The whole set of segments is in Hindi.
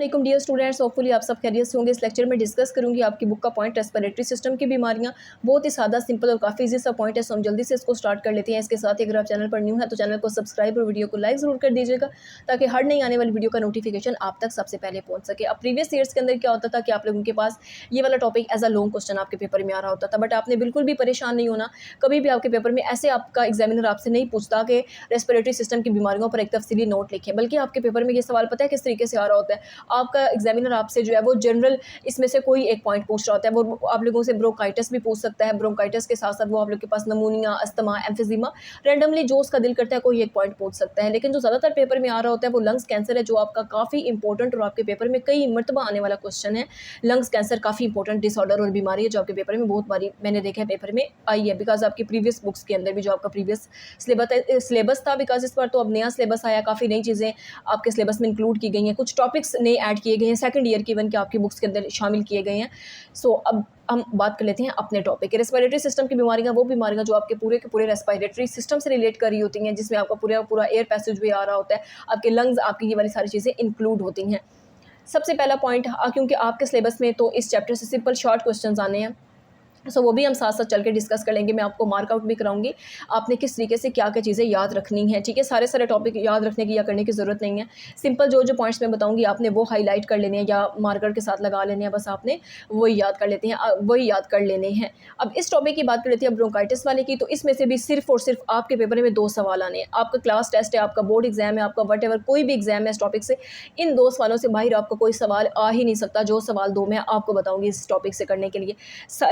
अस्सलाम डियर स्टूडेंट्स, होपफुली आप सब खैरियत से होंगे। इस लेक्चर में डिस्कस करूंगी आपकी बुक का पॉइंट रेस्पिरेटरी सिस्टम की बीमारियां। बहुत ही सादा, सिंपल और काफ़ी इजी सा पॉइंट है, सो हम जल्दी से इसको स्टार्ट कर लेते हैं। इसके साथ ही अगर आप चैनल पर न्यू है तो चैनल को सब्सक्राइब और वीडियो को लाइक ज़रूर कर दीजिएगा, ताकि हर नई आने वाली वीडियो का नोटिफिकेशन आप तक सबसे पहले पहुँच सके। अब प्रीवियस ईयर्स के अंदर क्या होता था कि आप लोगों के पास ये वाला topic as a long question आपके पेपर में आ रहा होता था, बट आपने बिल्कुल भी परेशान नहीं होना। कभी भी आपके पेपर में ऐसे आपका एग्जामिनर आपसे नहीं पूछता कि रेस्पिरेटरी सिस्टम की बीमारियों पर एक तफसीली नोट लिखें, बल्कि आपके पेपर में ये सवाल पता है किस तरीके से आ रहा होता है। आपका एग्जामिनर आपसे जो है वो जनरल इसमें से कोई एक पॉइंट पूछ रहा होता है। वो आप लोगों से ब्रोंकाइटिस भी पूछ सकता है, ब्रोंकाइटिस के साथ साथ वो आप लोग के पास नमूनिया, अस्थमा, एम्फिजीमा, रैंडमली जो उसका दिल करता है कोई एक पॉइंट पूछ सकता है। लेकिन जो ज़्यादातर पेपर में आ रहा होता है वो लंग्स कैंसर है, जो आपका काफ़ी इंपॉर्टेंट और आपके पेपर में कई मरतबा आने वाला क्वेश्चन है। लंग्स कैंसर काफ़ी इंपॉर्टेंट डिसऑर्डर और बीमारी है, जो आपके पेपर में बहुत बारी मैंने देखा है पेपर में आई है, बिकॉज आपकी प्रीवियस बुक्स के अंदर भी जो आपका प्रीवियस सिलेबस था, बिकॉज इस बार तो अब नया सिलेबस आया, काफ़ी नई चीज़ें आपके सिलेबस में इंक्लूड की गई हैं, कुछ टॉपिक्स नए ऐड किए गए हैं, सेकंड ईयर की इवन के आपकी बुक्स के अंदर शामिल किए गए हैं। सो अब हम बात कर लेते हैं अपने टॉपिक के। रेस्पिरेटरी सिस्टम की बीमारियां वो बीमारियां जो आपके पूरे के पूरे रेस्पिरेटरी सिस्टम से रिलेट कर रही होती हैं, जिसमें आपका पूरा पूरा एयर पैसेज भी आ रहा होता है, आपके लंग्स, आपकी ये वाली सारी चीज़ें इंक्लूड होती हैं। सबसे पहला पॉइंट, क्योंकि आपके सिलेबस में तो इस चैप्टर से सिंपल शॉर्ट क्वेश्चन आने हैं, सो वो भी हम साथ साथ चल के डिस्कस कर लेंगे। मैं आपको मार्कआउट भी कराऊंगी आपने किस तरीके से क्या क्या चीज़ें याद रखनी है। ठीक है, सारे टॉपिक याद रखने की या करने की ज़रूरत नहीं है। सिंपल जो जो पॉइंट्स मैं बताऊंगी आपने वो हाईलाइट कर लेने हैं या मार्कर के साथ लगा लेने हैं, बस आपने वही याद कर लेते हैं, वही याद कर लेने हैं। अब इस टॉपिक की बात कर लेते हैं ब्रोंकाइटिस वाले की, तो इसमें से भी सिर्फ और सिर्फ आपके पेपर में 2 सवाल आने हैं। आपका क्लास टेस्ट है, आपका बोर्ड एग्जाम है, आपका वट एवर कोई भी एग्जाम है इस टॉपिक से, इन 2 सवालों से बाहर आपका कोई सवाल आ ही नहीं सकता। जो सवाल 2 मैं आपको बताऊँगी इस टॉपिक से करने के लिए।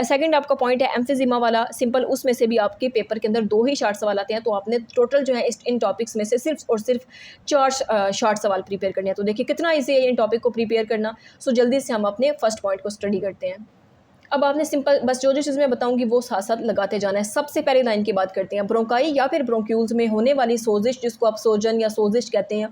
सेकेंड आपका पॉइंट है एम्फिजीमा वाला, सिंपल उसमें से भी आपके पेपर के अंदर 2 ही शॉर्ट सवाल आते हैं, तो आपने टोटल जो है इन टॉपिक्स में से सिर्फ और सिर्फ 4 शॉर्ट सवाल प्रिपेयर करने हैं। तो देखिए कितना ईजी है इन टॉपिक को प्रिपेयर करना। सो जल्दी से हम अपने फर्स्ट पॉइंट को स्टडी करते हैं। अब आपने सिंपल बस जो जो चीज़ मैं बताऊंगी वो साथ साथ लगाते जाना है। सबसे पहले लाइन की बात करते हैं, ब्रोंकाई या फिर ब्रोंक्यूल्स में होने वाली सोजिश, जिसको आप सोजन या सोजिश कहते हैं,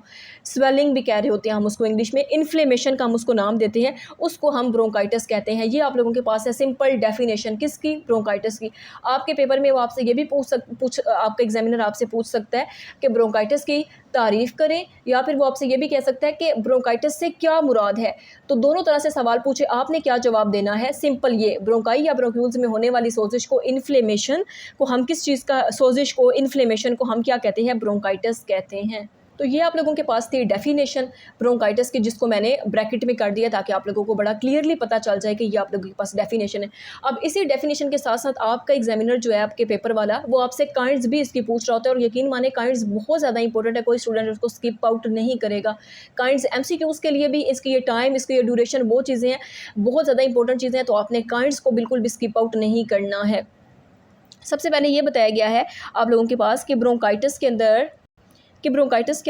स्वेलिंग भी कह रहे होते हैं हम उसको इंग्लिश में, इन्फ्लेमेशन का हम उसको नाम देते हैं, उसको हम ब्रोंकाइटिस कहते हैं। ये आप लोगों के पास है सिंपल डेफिनेशन किसकी, ब्रोंकाइटिस की। आपके पेपर में वो आपसे ये भी आपका एग्जामिनर आपसे पूछ सकता है कि ब्रोंकाइटिस की तारीफ़ करें, या फिर वो आपसे ये भी कह सकता है कि ब्रोंकाइटिस से क्या मुराद है। तो दोनों तरह से सवाल पूछे, आपने क्या जवाब देना है। सिंपल ये ब्रोंकाई या ब्रोंक्यूल्स में होने वाली सोजिश को, इन्फ्लेमेशन को हम किस चीज़ का, सोजिश को, इन्फ्लेमेशन को हम क्या कहते हैं, ब्रोंकाइटिस कहते हैं। तो ये आप लोगों के पास थी डेफिनेशन ब्रोंकाइटिस की, जिसको मैंने ब्रैकेट में कर दिया ताकि आप लोगों को बड़ा क्लियरली पता चल जाए कि ये आप लोगों के पास डेफिनेशन है। अब इसी डेफिनेशन के साथ साथ आपका एग्जामिनर जो है आपके पेपर वाला, वो आपसे काइंड्स भी इसकी पूछ रहा होता है, और यकीन माने काइंड्स बहुत ज़्यादा इंपॉर्टेंट है, कोई स्टूडेंट उसको स्किप आउट नहीं करेगा। काइंड्स एमसीक्यूज़ के लिए भी इसकी ये टाइम, इसकी ये ड्यूरेशन, वो चीज़ें हैं बहुत ज़्यादा इंपॉर्टेंट चीज़ें हैं, तो आपने काइंड्स को बिल्कुल भी स्किप आउट नहीं करना है। सबसे पहले ये बताया गया है आप लोगों के पास कि ब्रोंकाइटिस के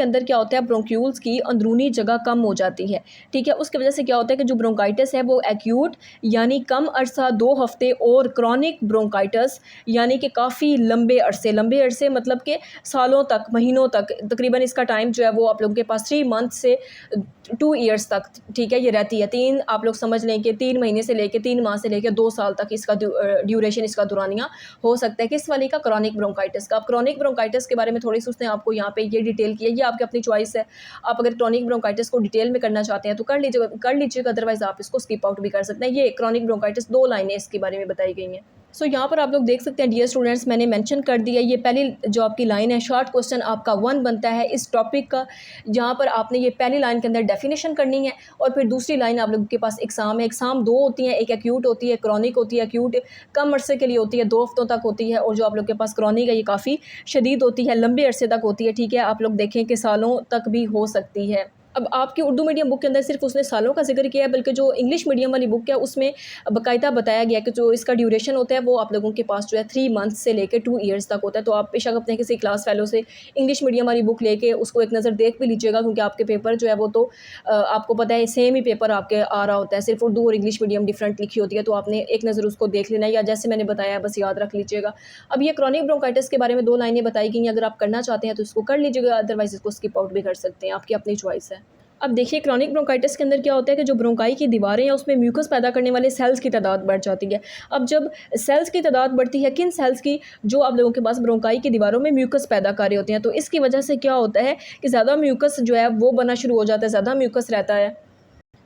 अंदर क्या होता है, ब्रोंक्यूल्स की अंदरूनी जगह कम हो जाती है। ठीक है, उसकी वजह से क्या होता है कि जो ब्रोंकाइटिस है वो एक्यूट यानी कम अरसा 2 हफ्ते, और क्रॉनिक ब्रोंकाइटिस यानी कि काफ़ी लंबे अरसे मतलब कि सालों तक, महीनों तक, तकरीबन इसका टाइम जो है वो आप लोगों के पास 3 मंथ से 2 ईयर्स तक, ठीक है, ये रहती है। 3 आप लोग समझ लें कि 3 महीने से लेके 3 माह से लेके 2 साल तक इसका ड्यूरेशन, इसका दौरानिया हो सकता है। किस वाली का, क्रॉनिक ब्रोंकाइटिस का। अब क्रॉनिक ब्रोंकाइटिस के बारे में थोड़ी सी उसने आपको यहाँ पे डिटेल की है, ये आपकी अपनी चॉइस है। आप अगर क्रॉनिक ब्रोंकाइटिस को डिटेल में करना चाहते हैं तो कर लीजिएगा, अदरवाइज आप इसको स्किप आउट भी कर सकते हैं। ये क्रॉनिक ब्रोंकाइटिस 2 लाइनें इसके बारे में बताई गई हैं। सो यहाँ पर आप लोग देख सकते हैं डियर स्टूडेंट्स, मैंने मेंशन कर दिया, ये पहली जो आपकी लाइन है, शॉर्ट क्वेश्चन आपका 1 बनता है इस टॉपिक का, जहाँ पर आपने ये पहली लाइन के अंदर डेफिनेशन करनी है, और फिर दूसरी लाइन आप लोगों के पास एग्जाम है। एग्जाम 2 होती हैं, एक एक्यूट होती है, क्रॉनिक होती है। एक्यूट कम अरसे के लिए होती है, 2 हफ्तों तक होती है, और जो आप लोग के पास क्रॉनिक है ये काफ़ी शदीद होती है, लंबे अरसे तक होती है। ठीक है, आप लोग देखें कि सालों तक भी हो सकती है। अब आपकी उर्दू मीडियम बुक के अंदर सिर्फ उसने सालों का जिक्र किया है, बल्कि जो इंग्लिश मीडियम वाली बुक है उसमें बाकायदा बताया गया कि जो इसका ड्यूरेशन होता है वो आप लोगों के पास जो है 3 मंथ से लेकर 2 ईयर्स तक होता है। तो आप बेशक अपने किसी क्लास फेलो से इंग्लिश मीडियम वाली बुक लेके उसको एक नज़र देख भी लीजिएगा, क्योंकि आपके पेपर जो है वो तो आपको पता है सेम ही पेपर आपके आ रहा होता है, सिर्फ उर्दू और इंग्लिश मीडियम डिफरेंट लिखी होती है, तो आपने एक नज़र उसको देख लेना, या जैसे मैंने बताया बस याद रख लीजिएगा। अब ये क्रॉनिक ब्रोंकाइटिस के बारे में 2 लाइनें बताई गई हैं, अगर आप करना चाहते हैं तो इसको कर लीजिएगा, अदरवाइज इसको स्किप आउट भी कर सकते हैं, आपकी अपनी चॉइस है। अब देखिए क्रॉनिक ब्रोंकाइटिस के अंदर क्या होता है कि जो ब्रोंकाई की दीवारें हैं उसमें म्यूकस पैदा करने वाले सेल्स की तादाद बढ़ जाती है। अब जब सेल्स की तादाद बढ़ती है, किन सेल्स की, जो आप लोगों के पास ब्रोंकाई की दीवारों में म्यूकस पैदा कर रहे होते हैं, तो इसकी वजह से क्या होता है कि ज़्यादा म्यूकस जो है वो बनना शुरू हो जाता है, ज़्यादा म्यूकस रहता है।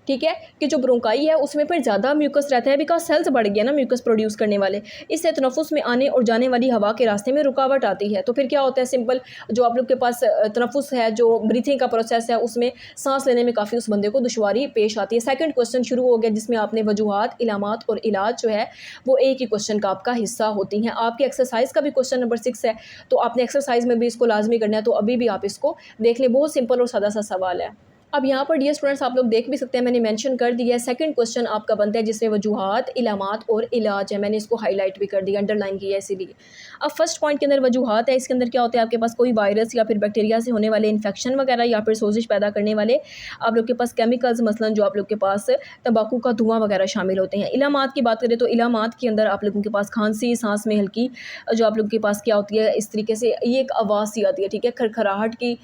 ठीक है, कि जो ब्रोंकाई है उसमें फिर ज़्यादा म्यूकस रहता है, बिकॉज सेल्स बढ़ गया ना म्यूकस प्रोड्यूस करने वाले, इससे तनफुस में आने और जाने वाली हवा के रास्ते में रुकावट आती है। तो फिर क्या होता है, सिंपल जो आप लोग के पास तनफुस है, जो ब्रीथिंग का प्रोसेस है, उसमें सांस लेने में काफ़ी उस बंदे को दुश्वारी पेश आती है। सेकंड क्वेश्चन शुरू हो गया जिसमें आपने वजूहात, इलामात और इलाज जो है वो एक ही क्वेश्चन का आपका हिस्सा होती हैं। आपकी एक्सरसाइज का भी क्वेश्चन नंबर 6 है, तो आपने एक्सरसाइज में भी इसको लाजमी करना है, तो अभी भी आप इसको देख लें। बहुत सिंपल और सादा सा सवाल है। अब यहाँ पर डियर स्टूडेंट्स आप लोग देख भी सकते हैं, मैंने मेंशन कर दिया है। सेकंड क्वेश्चन आपका बनता है जिसमें वजूहात, इलामात और इलाज है। मैंने इसको हाईलाइट भी कर दिया, अंडरलाइन किया है इसीलिए। अब फर्स्ट पॉइंट के अंदर वजूहात है, इसके अंदर क्या होता है, आपके पास कोई वायरस या फिर बैक्टीरिया से होने वाले इन्फेक्शन वगैरह या फिर सोजिश पैदा करने वाले आप लोग के पास केमिकल्स, मसलन जो आप लोग के पास तंबाकू का धुआं वगैरह शामिल होते हैं। इलामात की बात करें तो इलामात के अंदर आप लोगों के पास खांसी, सांस में हल्की जो आप लोग के पास क्या होती है, इस तरीके से ये एक आवाज़ सी आती है, ठीक है, खरखराहट की।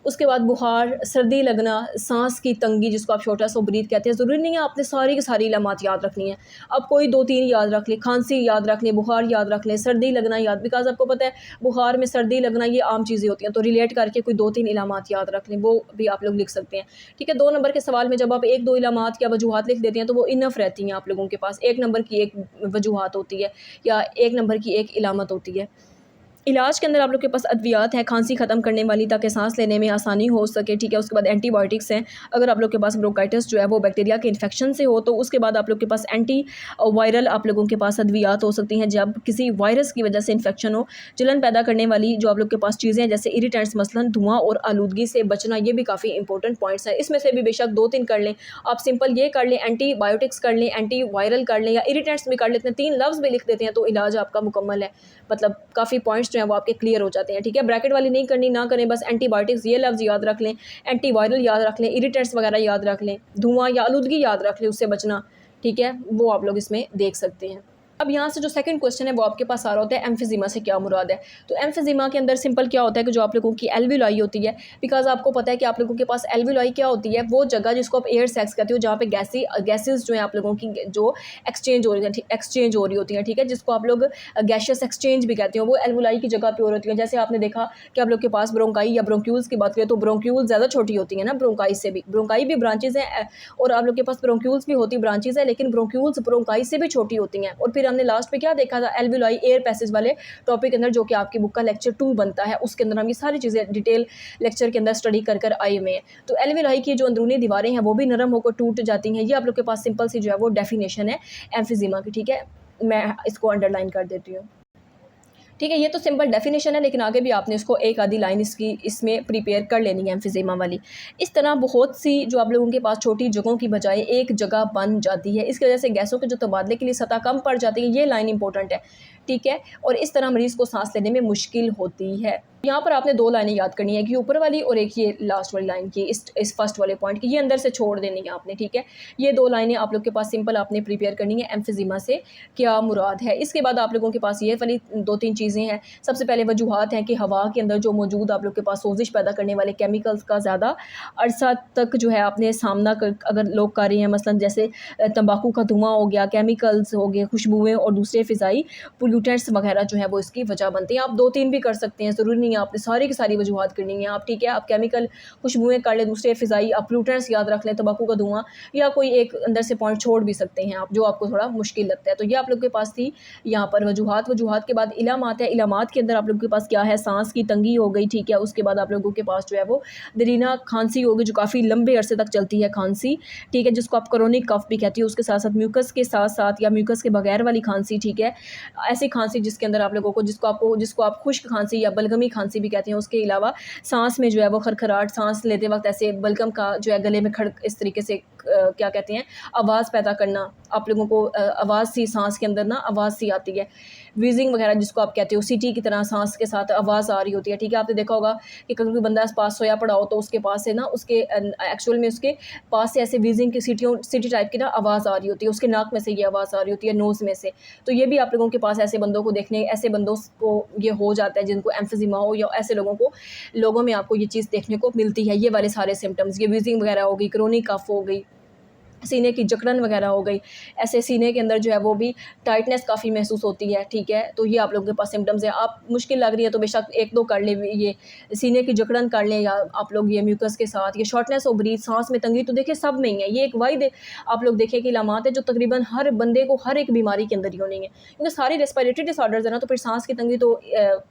उसके बाद बुखार, सर्दी लगना, सांस की तंगी जिसको आप छोटा सा ब्रीथ कहते हैं। ज़रूरी नहीं है आपने सारी की सारी इलामात याद रखनी है, अब कोई 2-3 याद रख ले। खांसी याद रख लें, बुखार याद रख लें, सर्दी लगना याद, बिकॉज आपको पता है बुखार में सर्दी लगना ये आम चीज़ें होती हैं, तो रिलेट करके कोई 2-3 इलामात याद रख लें, वो भी आप लोग लिख सकते हैं। ठीक है, 2 नंबर के सवाल में जब आप 1-2 इलामात या वजूहात लिख देते हैं तो वो इनफ रहती हैं आप लोगों के पास। 1 नंबर की 1 वजूहात होती है या 1 नंबर की 1 इलामत होती है। इलाज के अंदर आप लोग के पास अद्वियात हैं खांसी ख़त्म करने वाली, ताकि सांस लेने में आसानी हो सके। ठीक है, उसके बाद एंटीबायोटिक्स हैं, अगर आप लोग के पास ब्रोंकाइटिस जो है वो बैक्टीरिया के इन्फेक्शन से हो तो। उसके बाद आप लोग के पास एंटी वायरल आप लोगों के पास अद्वियात हो सकती हैं जब किसी वायरस की वजह से इन्फेक्शन हो। जलन पैदा करने वाली जो आप लोग के पास चीज़ें हैं जैसे इरिटेंट्स, मसलन धुआं और आलूदगी से बचना, ये भी काफ़ी इंपॉर्टेंट पॉइंट्स हैं। इसमें से भी बेशक 2-3 कर लें आप, सिंपल ये कर लें, एंटीबायोटिक्स कर लें, एंटी वायरल कर लें या इरिटेंट्स भी कर लेते हैं, 3 लफ्ज़ भी लिख देते हैं तो इलाज आपका मुकम्मल है। मतलब काफ़ी पॉइंट्स जो हैं वो आपके क्लियर हो जाते हैं। ठीक है, ब्रैकेट वाली नहीं करनी, ना करें, बस एंटीबायोटिक्स ये लफ्ज़ याद रख लें, एंटी वायरल याद रख लें, इरिटेंट्स वगैरह याद रख लें, धुआं या आलूदगी याद रख लें, उससे बचना। ठीक है, वो आप लोग इसमें देख सकते हैं। अब यहाँ से जो सेकंड क्वेश्चन है वो आपके पास आ रहा होता है, एम्फिजीमा से क्या मुराद है। तो एम्फिजीमा के अंदर सिंपल क्या होता है कि जो आप लोगों की एल्वियोलाई होती है, बिकॉज आपको पता है कि आप लोगों के पास एल्वियोलाई क्या होती है, वो जगह जिसको आप एयर सैक्स कहते हो, जहाँ पे गैसेज जो है आप लोगों की जो एक्सचेंज हो रही होती हैं। ठीक है, जिसको आप लोग गैशियस एक्सचेंज भी कहते हो, वो एल्वियोलाई की जगह पे हो रही है। जैसे आपने देखा कि आप लोग के पास ब्रोंकाई या ब्रोंक्यूल्स की बात करें तो ब्रोंक्यूल ज़्यादा छोटी होती है ना ब्रोंकाई से भी, ब्रोंकाई भी ब्रांचेज हैं और आप लोग के पास ब्रोंक्यूल्स भी होती ब्रांचेज है, लेकिन ब्रोंक्यूल्स ब्रोंकाई से भी छोटी होती हैं। और फिर हमने लास्ट पे क्या देखा था, एल्वियोलाई एयर पैसेज वाले टॉपिक के अंदर, जो कि आपकी बुक का लेक्चर 2 बनता है, उसके अंदर हम ये सारी चीज़ें डिटेल लेक्चर के अंदर स्टडी कर आए हुए हैं। तो एल्वियोलाई की जो अंदरूनी दीवारें हैं वो भी नरम होकर टूट जाती हैं। ये आप लोग के पास सिंपल सी जो है वो डेफिनेशन है एम्फिजीमा की। ठीक है, मैं इसको अंडरलाइन कर देती हूँ। ठीक है, ये तो सिंपल डेफिनेशन है, लेकिन आगे भी आपने इसको एक आधी लाइन इसमें प्रिपेयर कर लेनी है एम्फिजीमा वाली। इस तरह बहुत सी जो आप लोगों के पास छोटी जगहों की बजाय एक जगह बन जाती है, इसकी वजह से गैसों के जो तबादले के लिए सतह कम पड़ जाती है, ये लाइन इंपॉर्टेंट है। ठीक है, और इस तरह मरीज़ को सांस लेने में मुश्किल होती है। यहाँ पर आपने 2 लाइनें याद करनी है, एक ये ऊपर वाली और एक ये लास्ट वाली लाइन की, इस फर्स्ट वाले पॉइंट की, ये अंदर से छोड़ देनी है आपने। ठीक है, ये 2 लाइनें आप लोग के पास सिंपल आपने प्रिपेयर करनी है, एम्फिजीमा से क्या मुराद है। इसके बाद आप लोगों के पास ये वाली 2-3 चीज़ें हैं। सबसे पहले वजूहात हैं कि हवा के अंदर जो मौजूद आप लोग के पास सोजिश पैदा करने वाले केमिकल्स का ज़्यादा अरसा तक जो है आपने सामना अगर लोग कर रहे हैं, मसलन जैसे तंबाकू का धुआं हो गया, केमिकल्स हो गए, खुशबुएँ और दूसरे फ़िज़ाई पोल्यूटेंट्स वगैरह जो है वो इसकी वजह बनते हैं। आप 2-3 भी कर सकते हैं, ज़रूरी नहीं है आपने सारी की सारी वजूहात करनी है आप। ठीक है, आप केमिकल खुशबुएँ कर लें, दूसरे फ़िज़ाई आप पोल्यूटेंट्स याद रख लें, तंबाकू का धुआं, या कोई एक अंदर से पॉइंट छोड़ भी सकते हैं आप जो आपको थोड़ा मुश्किल लगता है। तो ये आप लोग के पास थी यहाँ पर वजूहात के बाद इलामात है। इलामात के अंदर आप लोगों के पास क्या है, सांस की तंगी हो गई। ठीक है, उसके बाद आप लोगों के पास जो है वो दरीना खांसी होगी जो काफ़ी लंबे अरसे तक चलती है खांसी। ठीक है, जिसको आप क्रोनिक कफ भी कहती है। उसके साथ साथ म्यूकस के साथ साथ या म्यूकस के बगैर वाली खांसी। ठीक है, ऐसी खांसी जिसके अंदर आप लोगों को जिसको आप खुश्क खांसी या बलगमी खांसी भी कहते हैं। उसके अलावा सांस में जो है वो खरखराहट, सांस लेते वक्त ऐसे बलगम का जो है गले में खड़ इस तरीके से क्या कहते हैं, आवाज़ पैदा करना, आप लोगों को आवाज़ सी सांस के अंदर ना आवाज़ सी आती है, वीजिंग वगैरह जिसको आप कहते हो, सीटी की तरह सांस के साथ आवाज़ आ रही होती है। ठीक है, आपने देखा होगा कि कभी कोई बंदा पास सोया पड़ा हो तो उसके पास से ना उसके एक्चुअल में उसके पास से ऐसे वीजिंग की सीटी टाइप की ना आवाज़ आ रही होती है, उसके नाक में से ये आवाज़ आ रही होती है, नोज़ में से। तो ये भी आप लोगों के पास ऐसे बंदों को ये हो जाता है जिनको एम्फिजीमा हो, या ऐसे लोगों में आपको ये चीज़ देखने को मिलती है। ये वाले सारे सिम्टम्स, ये वीजिंग वगैरह हो गई, क्रोनिक कफ हो गई, सीने की जकड़न वगैरह हो गई, ऐसे सीने के अंदर जो है वो भी टाइटनेस काफ़ी महसूस होती है, ठीक है। तो ये आप लोगों के पास सिम्पटम्स हैं। आप मुश्किल लग रही है तो बेशक 1-2 कर लें, ये सीने की जकड़न कर लें, या आप लोग ये म्यूकस के साथ, ये शॉर्टनेस ऑफ ब्रीथ, सांस में तंगी, तो देखिए सब में ही है। ये एक वाहिद आप लोग देखिए कि इलामात है जो तकरीबन हर बंदे को हर एक बीमारी के अंदर ही होनी है, क्योंकि सारी रेस्पिरेटरी डिसऑर्डर्स है ना, तो फिर सांस की तंगी तो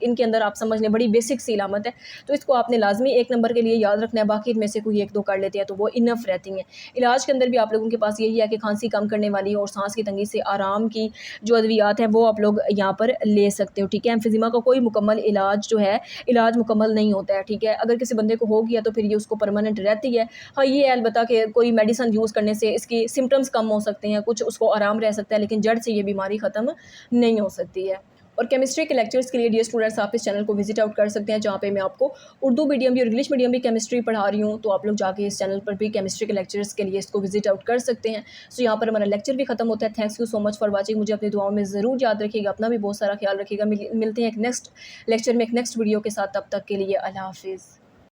इनके अंदर आप समझ लें बड़ी बेसिक सी इलामत है। तो इसको आपने लाजमी 1 नंबर के लिए याद रखना है, बाकी इनमें से कोई 1-2 कर लेते हैं तो वो इनफ रहती हैं। इलाज के अंदर भी आप लोगों के पास यही है कि खांसी कम करने वाली और सांस की तंगी से आराम की जो अद्वियात हैं वो आप लोग यहाँ पर ले सकते हो, ठीक है। एम्फिज़िमा का कोई मुकम्मल इलाज जो है, इलाज मुकम्मल नहीं होता है, ठीक है। अगर किसी बंदे को हो गया तो फिर ये उसको परमानेंट रहती है। हाँ, ये है अलबत्ता कि कोई मेडिसिन यूज़ करने से इसकी सिम्पटम्स कम हो सकते हैं, कुछ उसको आराम रह सकता है, लेकिन जड़ से ये बीमारी ख़त्म नहीं हो सकती है। और केमिस्ट्री के लेक्चर्स के लिए डियर स्टूडेंट्स आप इस चैनल को विजिट आउट कर सकते हैं, जहाँ पे मैं आपको उर्दू मीडियम भी और इंग्लिश मीडियम भी केमिस्ट्री पढ़ा रही हूँ। तो आप लोग जाके इस चैनल पर भी केमिस्ट्री के लेक्चर्स के लिए इसको विजिट आउट कर सकते हैं। सो यहाँ पर हमारा लेक्चर भी खत्म होता है। Thanks you so much for watching. मुझे अपनी दुआओं में ज़रूर याद रखिएगा, अपना भी बहुत सारा ख्याल रखिएगा। मिलते हैं एक नेक्स्ट लेक्चर में एक नेक्स्ट वीडियो के साथ, तब तक के लिए अल्लाह हाफिज़।